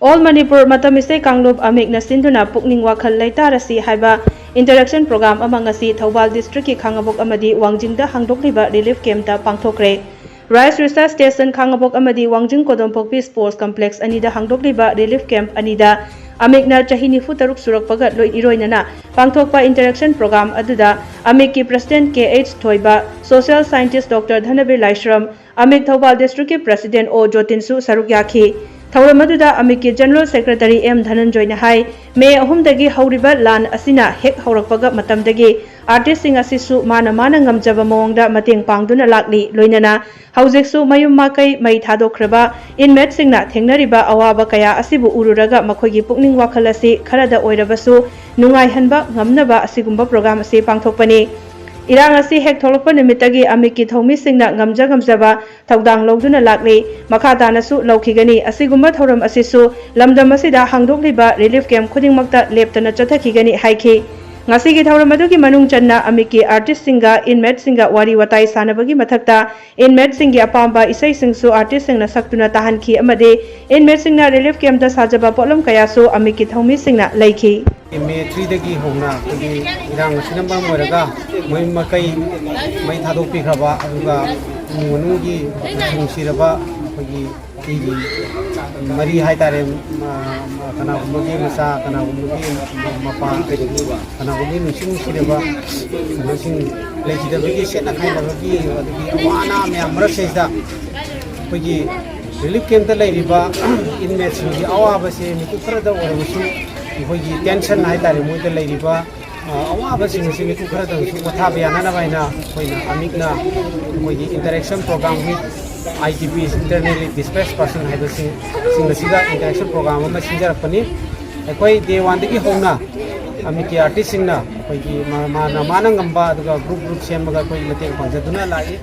All Manipur Matamise Kanglub AMMIK na sinduna Pukning Wakhal Leitarasi haiba interaction program amang asi Thoubal district ki Khangabok amadi Wangjingda hangdokliba relief camp ta pangthokre. Rice Research Station Khangabok amadi Wangjing Kodompokpi Sports Complex anida hangdokliba relief camp anida AMMIK na chahini futaruk surakpaga iroinana pangthokpa interaction program aduda AMMIK ki President KH Thoiba, Social Scientist Dr. Dhanabir Laishram, AMMIK Thoubal District ki President O Jotinsu Saruk Yakhi. Thauram aduda AMMIK ki General Secretary M Dhananjoy na hai May ahumdagi hauriba lan asina hek haurakpaga matamdagi artist sing asisu mana ngamjaba mawangda mateng pangduna lakli loinana haujeksu mayum makai mai thadokraba inmate singna thengnariba awaba kaya asibu ururaga makhoigi pukning wakhal asi kharada oirabasu nungai hanba ngamnaba asigumba program asi pangthokpani. Irang asi hek tholokpa nimitagi AMMIK ki thomi singna ngamjaba thaudang logduna lakli makhadanasu laukhigani asigumba thoram asisu lamdam asida hangdokliba relief camp khudingmakta leptana chathakigani haiki. Ngasi ki thauram adugi manung channa AMMIK ki artist singa inmate singa wari watai sanabagi mathakta inmate singi apamba isai singsu artist singna saktuna tahanki amade inmate singna relief camp da sajaba polam kayasu AMMIK ki thomi singna laiki. May 3 dagi hongna kagi irang sinamba moiraga mai makai mai thadopi khaba aduga munugi siraba kagi kigi mari haitare kana gumugi masa kana gumugi mapa kana gumugi nusing siraba nusing lejida bagi sena khaina bagi adugi awana me amra seida kagi relief camp ta leiriba inmates gi awaba se miku khara da orabusu होगी tension है तारे मुझे लेरिबा अवाबा सिंग सिंग कुखरा दं सु कथा बयाना ना बाइना होइना AMMIK ना होगी interaction program with ITPs internally displaced person है तो सिंग सिगा इंटरेक्शन प्रोग्राम में सिंजरपनी कोई डे 1 दगी होना AMMIK की आर्टिस्ट सिंग ना होगी माना ngamba दुगा ग्रुप सेमगा कोई मतेंग पंजदुना लाई